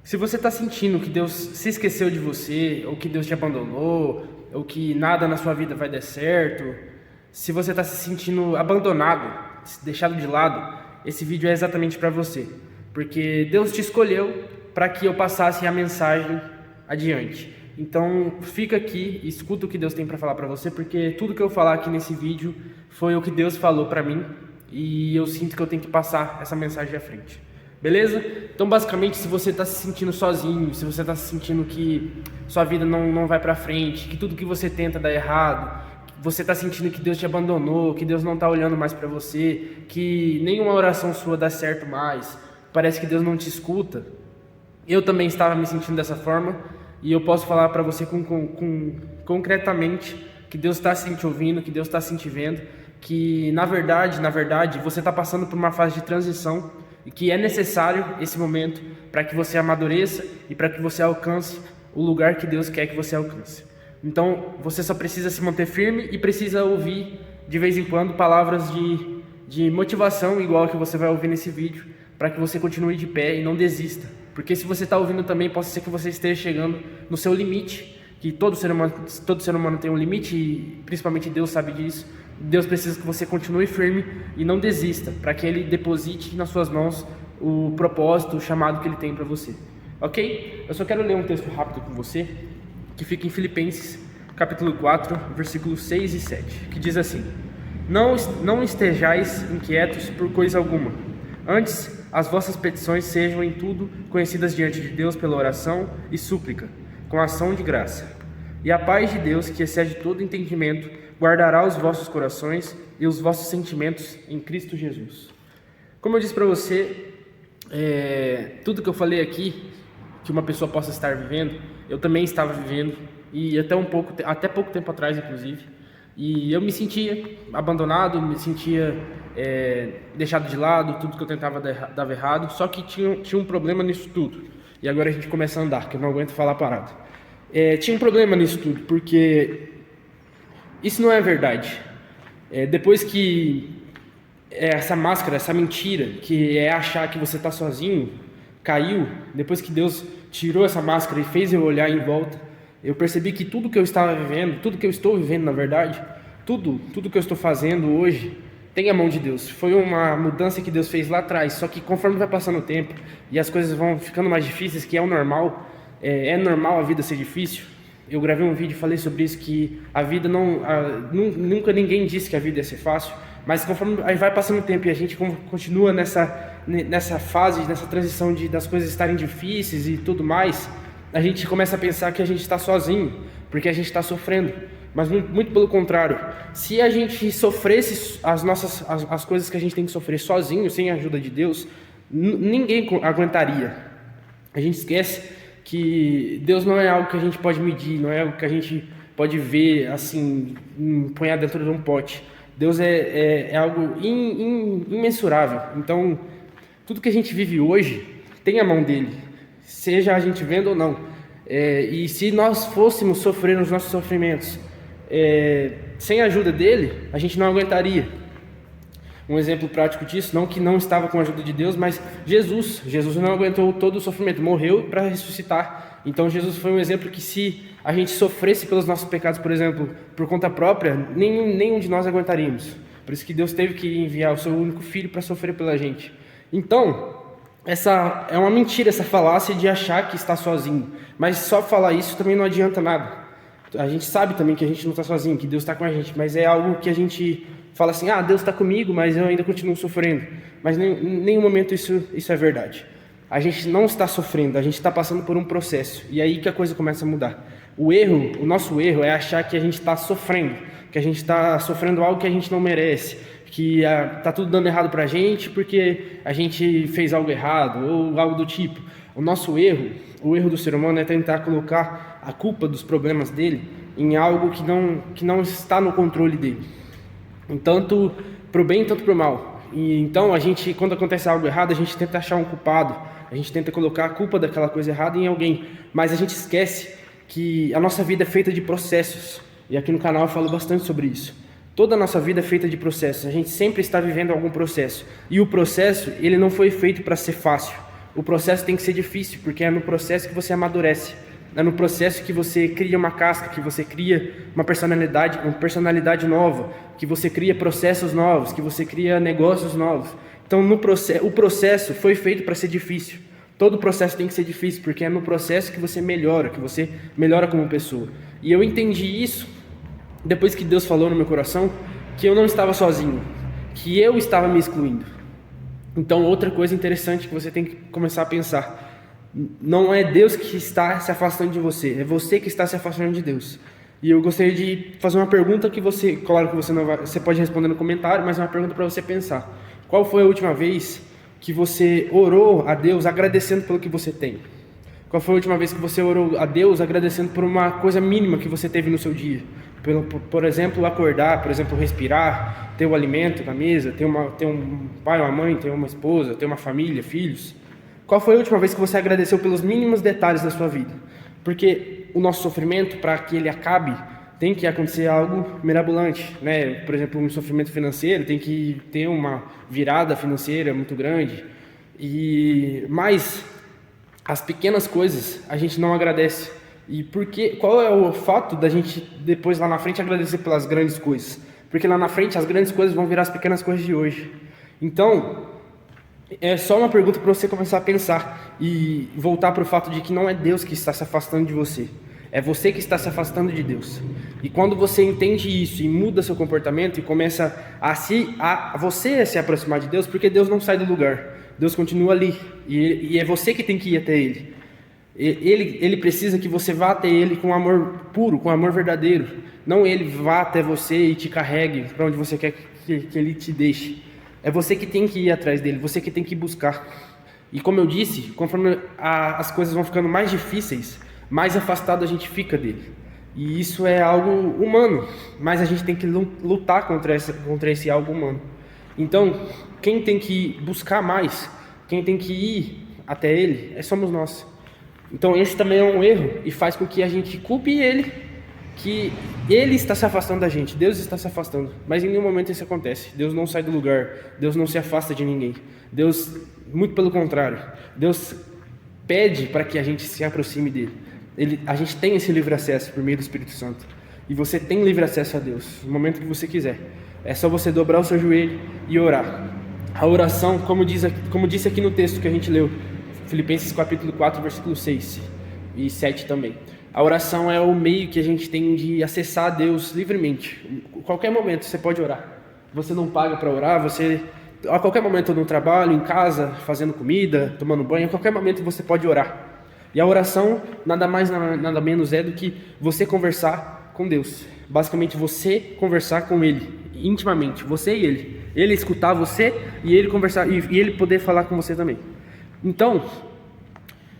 Se você está sentindo que Deus se esqueceu de você, ou que Deus te abandonou, ou que nada na sua vida vai dar certo, se você está se sentindo abandonado, deixado de lado, esse vídeo é exatamente para você. Porque Deus te escolheu para que eu passasse a mensagem adiante. Então fica aqui, escuta o que Deus tem para falar para você, porque tudo que eu falar aqui nesse vídeo foi o que Deus falou para mim e eu sinto que eu tenho que passar essa mensagem à frente. Beleza? Então basicamente, se você está se sentindo sozinho, se você está se sentindo que sua vida não vai para frente, que tudo que você tenta dá errado, você está sentindo que Deus te abandonou, que Deus não está olhando mais para você, que nenhuma oração sua dá certo mais, parece que Deus não te escuta. Eu também estava me sentindo dessa forma e eu posso falar para você concretamente que Deus está se te ouvindo, que Deus está se te vendo, que na verdade você está passando por uma fase de transição e que é necessário esse momento para que você amadureça e para que você alcance o lugar que Deus quer que você alcance. Então você só precisa se manter firme e precisa ouvir de vez em quando palavras de motivação, igual a que você vai ouvir nesse vídeo, para que você continue de pé e não desista. Porque se você está ouvindo também, pode ser que você esteja chegando no seu limite, que todo ser humano tem um limite e principalmente Deus sabe disso. Deus precisa que você continue firme e não desista, para que Ele deposite nas suas mãos o propósito, o chamado que Ele tem para você. Ok? Eu só quero ler um texto rápido com você, que fica em Filipenses, capítulo 4, versículos 6 e 7, que diz assim: Não estejais inquietos por coisa alguma, antes as vossas petições sejam em tudo conhecidas diante de Deus pela oração e súplica, com ação de graça. E a paz de Deus, que excede todo entendimento, guardará os vossos corações e os vossos sentimentos em Cristo Jesus. Como eu disse para você, tudo que eu falei aqui, que uma pessoa possa estar vivendo, eu também estava vivendo, e até pouco tempo atrás, inclusive. E eu me sentia abandonado, me sentia deixado de lado, tudo que eu tentava dava errado, só que tinha um problema nisso tudo. E agora a gente começa a andar, que eu não aguento falar parado. Tinha um problema nisso tudo, porque isso não é verdade. Depois que essa máscara, essa mentira, que é achar que você está sozinho, caiu, depois que Deus tirou essa máscara e fez eu olhar em volta, eu percebi que tudo que eu estava vivendo, tudo que eu estou vivendo na verdade, tudo que eu estou fazendo hoje, tem a mão de Deus. Foi uma mudança que Deus fez lá atrás, só que conforme vai passando o tempo e as coisas vão ficando mais difíceis, que é o normal, é normal a vida ser difícil. Eu gravei um vídeo e falei sobre isso, que a vida nunca ninguém disse que a vida ia ser fácil, mas conforme vai passando o tempo e a gente continua nessa fase, nessa transição das coisas estarem difíceis e tudo mais, a gente começa a pensar que a gente está sozinho, porque a gente está sofrendo. Mas muito pelo contrário, se a gente sofresse as coisas que a gente tem que sofrer sozinho, sem a ajuda de Deus, ninguém aguentaria. A gente esquece que Deus não é algo que a gente pode medir, não é algo que a gente pode ver assim, põe dentro de um pote. Deus é algo imensurável. Então, tudo que a gente vive hoje tem a mão dele, seja a gente vendo ou não. E se nós fôssemos sofrer os nossos sofrimentos sem a ajuda dele, a gente não aguentaria. Um exemplo prático disso, não que não estava com a ajuda de Deus, mas Jesus não aguentou todo o sofrimento, morreu para ressuscitar. Então Jesus foi um exemplo que, se a gente sofresse pelos nossos pecados, por exemplo, por conta própria, nenhum de nós aguentaríamos. Por isso que Deus teve que enviar o seu único filho para sofrer pela gente. Então, essa é uma mentira, essa falácia de achar que está sozinho. Mas só falar isso também não adianta nada. A gente sabe também que a gente não está sozinho, que Deus está com a gente, mas é algo que a gente fala assim: Deus está comigo, mas eu ainda continuo sofrendo. Mas em nenhum momento isso é verdade. A gente não está sofrendo, a gente está passando por um processo, e aí que a coisa começa a mudar. O nosso erro é achar que a gente está sofrendo, que a gente está sofrendo algo que a gente não merece, que está tudo dando errado para a gente porque a gente fez algo errado, ou algo do tipo. O nosso erro, o erro do ser humano, é tentar colocar a culpa dos problemas dele em algo que não está no controle dele, tanto para o bem, tanto para o mal. E então a gente, quando acontece algo errado, a gente tenta achar um culpado, a gente tenta colocar a culpa daquela coisa errada em alguém, mas a gente esquece que a nossa vida é feita de processos, e aqui no canal eu falo bastante sobre isso. Toda a nossa vida é feita de processos, a gente sempre está vivendo algum processo, e o processo, ele não foi feito para ser fácil. O processo tem que ser difícil, porque é no processo que você amadurece. É no processo que você cria uma casca, que você cria uma personalidade nova, que você cria processos novos, que você cria negócios novos. Então, o processo foi feito para ser difícil. Todo processo tem que ser difícil, porque é no processo que você melhora como pessoa. E eu entendi isso depois que Deus falou no meu coração que eu não estava sozinho, que eu estava me excluindo. Então, outra coisa interessante que você tem que começar a pensar: não é Deus que está se afastando de você, é você que está se afastando de Deus. E eu gostaria de fazer uma pergunta que claro que você pode responder no comentário, mas é uma pergunta para você pensar. Qual foi a última vez que você orou a Deus agradecendo pelo que você tem? Qual foi a última vez que você orou a Deus agradecendo por uma coisa mínima que você teve no seu dia? Por exemplo, acordar, por exemplo, respirar, ter o alimento na mesa, ter um pai, uma mãe, ter uma esposa, ter uma família, filhos. Qual foi a última vez que você agradeceu pelos mínimos detalhes da sua vida? Porque o nosso sofrimento, para que ele acabe, tem que acontecer algo mirabolante, né? Por exemplo, um sofrimento financeiro tem que ter uma virada financeira muito grande. Mas as pequenas coisas a gente não agradece. E qual é o fato da gente depois lá na frente agradecer pelas grandes coisas? Porque lá na frente as grandes coisas vão virar as pequenas coisas de hoje. Então, é só uma pergunta para você começar a pensar e voltar para o fato de que não é Deus que está se afastando de você. É você que está se afastando de Deus. E quando você entende isso e muda seu comportamento e começa você se aproximar de Deus, porque Deus não sai do lugar. Deus continua ali. E é você que tem que ir até Ele. Ele precisa que você vá até Ele com amor puro, com amor verdadeiro. Não Ele vá até você e te carregue para onde você quer que Ele te deixe. É você que tem que ir atrás dele, você que tem que buscar. E como eu disse, conforme as coisas vão ficando mais difíceis, mais afastado a gente fica dele. E isso é algo humano, mas a gente tem que lutar contra esse algo humano. Então, quem tem que buscar mais, quem tem que ir até ele, somos nós. Então esse também é um erro e faz com que a gente culpe ele, que ele está se afastando da gente, Deus está se afastando, mas em nenhum momento isso acontece. Deus não sai do lugar, Deus não se afasta de ninguém. Deus, muito pelo contrário, Deus pede para que a gente se aproxime dele. A gente tem esse livre acesso por meio do Espírito Santo, e você tem livre acesso a Deus no momento que você quiser. É só você dobrar o seu joelho e orar. A oração, como disse aqui no texto que a gente leu, Filipenses capítulo 4, versículo 6 e 7 também. A oração é o meio que a gente tem de acessar a Deus livremente. A qualquer momento você pode orar. Você não paga para orar, a qualquer momento no trabalho, em casa, fazendo comida, tomando banho, a qualquer momento você pode orar. E a oração nada mais, nada menos é do que você conversar com Deus. Basicamente você conversar com Ele, intimamente, você e Ele. Ele escutar você e Ele conversar, e Ele poder falar com você também. Então,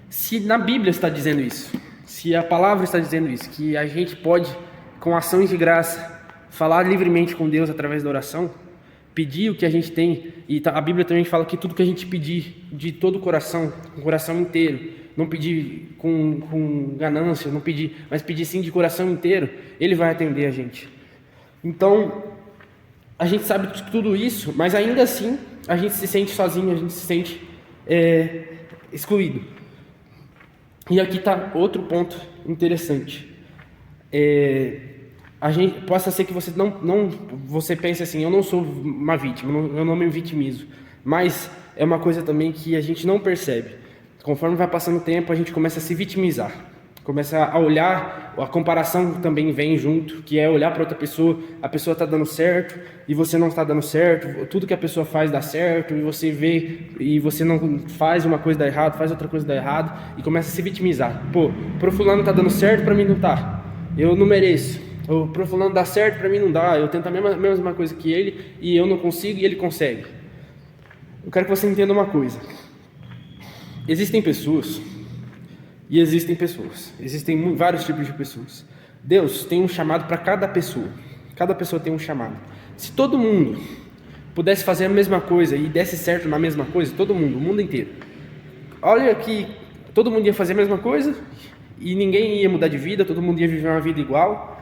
se na Bíblia está dizendo isso, se a palavra está dizendo isso, que a gente pode, com ações de graça, falar livremente com Deus através da oração, pedir o que a gente tem, e a Bíblia também fala que tudo que a gente pedir de todo o coração, com o coração inteiro, não pedir com ganância, não pedir, mas pedir sim de coração inteiro, Ele vai atender a gente. Então, a gente sabe de tudo isso, mas ainda assim, a gente se sente sozinho, a gente se sente excluído. E aqui está outro ponto interessante. Possa ser que você você pense assim: eu não sou uma vítima, eu não me vitimizo. Mas é uma coisa também que a gente não percebe. Conforme vai passando o tempo, a gente começa a se vitimizar. Começa a olhar, a comparação também vem junto, que é olhar para outra pessoa, a pessoa está dando certo e você não está dando certo, tudo que a pessoa faz dá certo e você vê e você não faz uma coisa dá errado, faz outra coisa dá errado e começa a se vitimizar. Pro fulano tá dando certo, para mim não tá, eu não mereço. Ou pro fulano dá certo, para mim não dá, eu tento a mesma coisa que ele e eu não consigo e ele consegue. Eu quero que você entenda uma coisa: existem pessoas e existem pessoas. Existem vários tipos de pessoas. Deus tem um chamado para cada pessoa. Cada pessoa tem um chamado. Se todo mundo pudesse fazer a mesma coisa e desse certo na mesma coisa, todo mundo, o mundo inteiro, olha que todo mundo ia fazer a mesma coisa e ninguém ia mudar de vida, todo mundo ia viver uma vida igual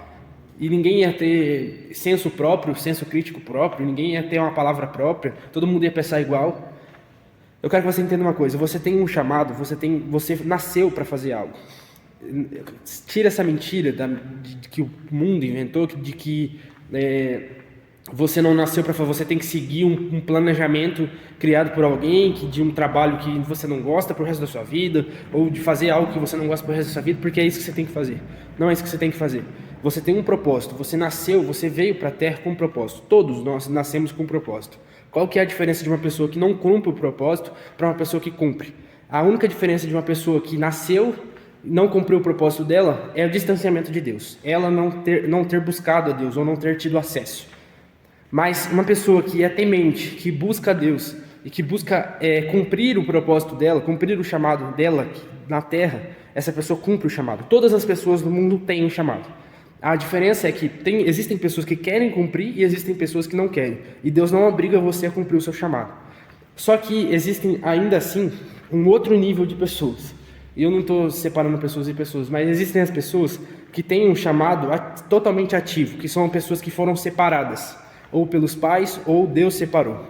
e ninguém ia ter senso próprio, senso crítico próprio, ninguém ia ter uma palavra própria, todo mundo ia pensar igual. Eu quero que você entenda uma coisa: você tem um chamado, você nasceu para fazer algo. Tira essa mentira de que o mundo inventou, de que você não nasceu para fazer, você tem que seguir um planejamento criado por alguém, de um trabalho que você não gosta pro resto da sua vida, ou de fazer algo que você não gosta pro resto da sua vida, porque é isso que você tem que fazer. Não é isso que você tem que fazer. Você tem um propósito, você veio para a Terra com um propósito. Todos nós nascemos com um propósito. Qual que é a diferença de uma pessoa que não cumpre o propósito para uma pessoa que cumpre? A única diferença de uma pessoa que nasceu não cumpriu o propósito dela é o distanciamento de Deus. Ela não ter buscado a Deus ou não ter tido acesso. Mas uma pessoa que é temente, que busca a Deus e que busca cumprir o propósito dela, cumprir o chamado dela na Terra, essa pessoa cumpre o chamado. Todas as pessoas no mundo têm um chamado. A diferença é que existem pessoas que querem cumprir e existem pessoas que não querem. E Deus não obriga você a cumprir o seu chamado. Só que existem ainda assim um outro nível de pessoas. E eu não estou separando pessoas e pessoas, mas existem as pessoas que têm um chamado totalmente ativo, que são pessoas que foram separadas, ou pelos pais, ou Deus separou.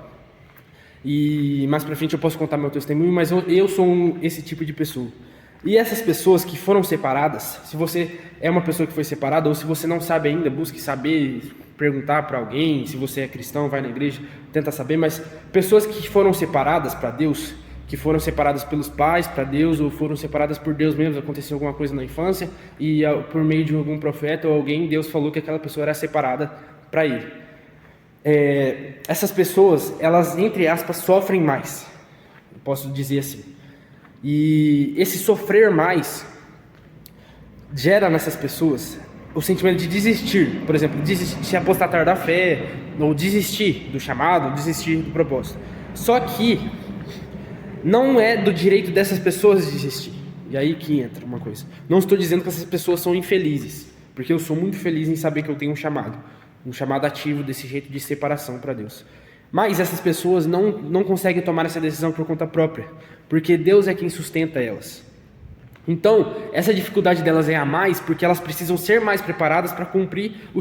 E mais pra frente eu posso contar meu testemunho, mas eu sou esse tipo de pessoa. E essas pessoas que foram separadas, se você é uma pessoa que foi separada, ou se você não sabe ainda, busque saber, perguntar para alguém. Se você é cristão, vai na igreja, tenta saber. Mas pessoas que foram separadas para Deus, que foram separadas pelos pais para Deus, ou foram separadas por Deus mesmo, aconteceu alguma coisa na infância, e por meio de algum profeta ou alguém, Deus falou que aquela pessoa era separada para Ele. Essas pessoas, elas, entre aspas, sofrem mais, eu posso dizer assim. E esse sofrer mais gera nessas pessoas o sentimento de desistir, por exemplo, se apostatar da fé, ou desistir do chamado, desistir do propósito. Só que não é do direito dessas pessoas desistir. E aí que entra uma coisa. Não estou dizendo que essas pessoas são infelizes, porque eu sou muito feliz em saber que eu tenho um chamado ativo desse jeito de separação para Deus. Mas essas pessoas não conseguem tomar essa decisão por conta própria, porque Deus é quem sustenta elas. Então, essa dificuldade delas é a mais, porque elas precisam ser mais preparadas para cumprir um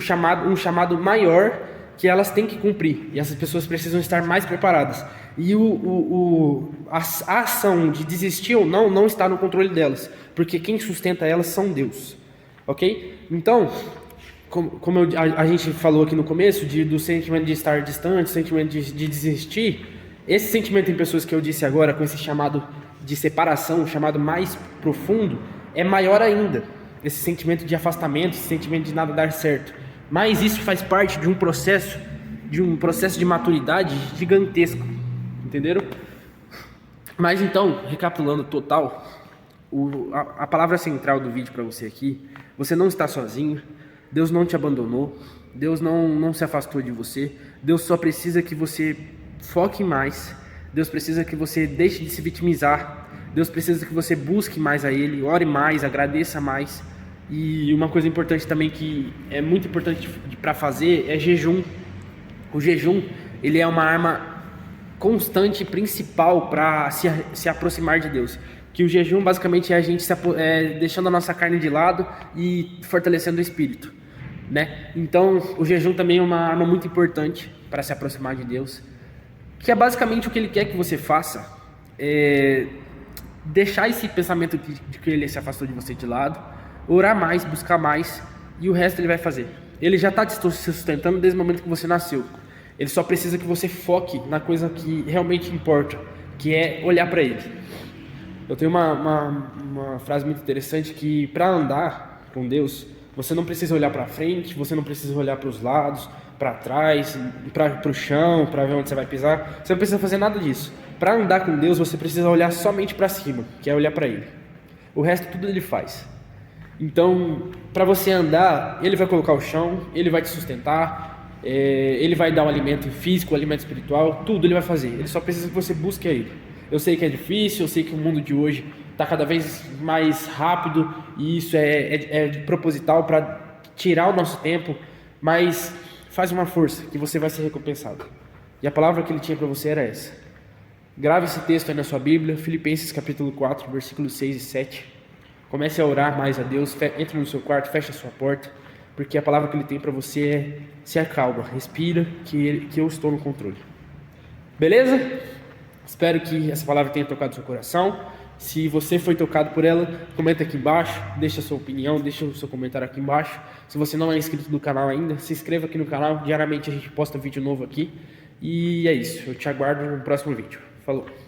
chamado maior que elas têm que cumprir. E essas pessoas precisam estar mais preparadas. E a ação de desistir ou não está no controle delas, porque quem sustenta elas são Deus. Ok? Então, como a gente falou aqui no começo, do sentimento de estar distante, sentimento de desistir, esse sentimento em pessoas que eu disse agora, com esse chamado de separação, um chamado mais profundo, é maior ainda. Esse sentimento de afastamento, esse sentimento de nada dar certo. Mas isso faz parte de um processo de maturidade gigantesco. Entenderam? Mas então, recapitulando total, a palavra central do vídeo para você aqui: você não está sozinho, Deus não te abandonou, Deus não se afastou de você, Deus só precisa que você foque mais, Deus precisa que você deixe de se vitimizar, Deus precisa que você busque mais a Ele, ore mais, agradeça mais. E uma coisa importante também, que é muito importante para fazer, é jejum. O jejum, ele é uma arma constante e principal para se aproximar de Deus. Que o jejum basicamente é a gente deixando a nossa carne de lado e fortalecendo o espírito, né? Então o jejum também é uma arma muito importante para se aproximar de Deus, que é basicamente o que Ele quer que você faça, deixar esse pensamento de que Ele se afastou de você de lado, orar mais, buscar mais, e o resto Ele vai fazer. Ele já está te sustentando desde o momento que você nasceu. Ele só precisa que você foque na coisa que realmente importa, que é olhar para Ele. Eu tenho uma frase muito interessante, que para andar com Deus, você não precisa olhar para frente, você não precisa olhar para os lados, para trás, para o chão, para ver onde você vai pisar. Você não precisa fazer nada disso. Para andar com Deus, você precisa olhar somente para cima, que é olhar para Ele. O resto tudo Ele faz. Então, para você andar, Ele vai colocar o chão, Ele vai te sustentar, Ele vai dar o alimento físico, o alimento espiritual, tudo Ele vai fazer. Ele só precisa que você busque a Ele. Eu sei que é difícil, eu sei que o mundo de hoje está cada vez mais rápido, e isso é proposital para tirar o nosso tempo, mas faz uma força, que você vai ser recompensado. E a palavra que Ele tinha para você era essa. Grave esse texto aí na sua Bíblia, Filipenses capítulo 4, versículos 6 e 7. Comece a orar mais a Deus, entre no seu quarto, feche a sua porta, porque a palavra que Ele tem para você é: se acalma, respira, que eu estou no controle. Beleza? Espero que essa palavra tenha tocado seu coração. Se você foi tocado por ela, comenta aqui embaixo, deixa a sua opinião, deixa o seu comentário aqui embaixo. Se você não é inscrito no canal ainda, se inscreva aqui no canal. Diariamente a gente posta vídeo novo aqui. E é isso, eu te aguardo no próximo vídeo. Falou!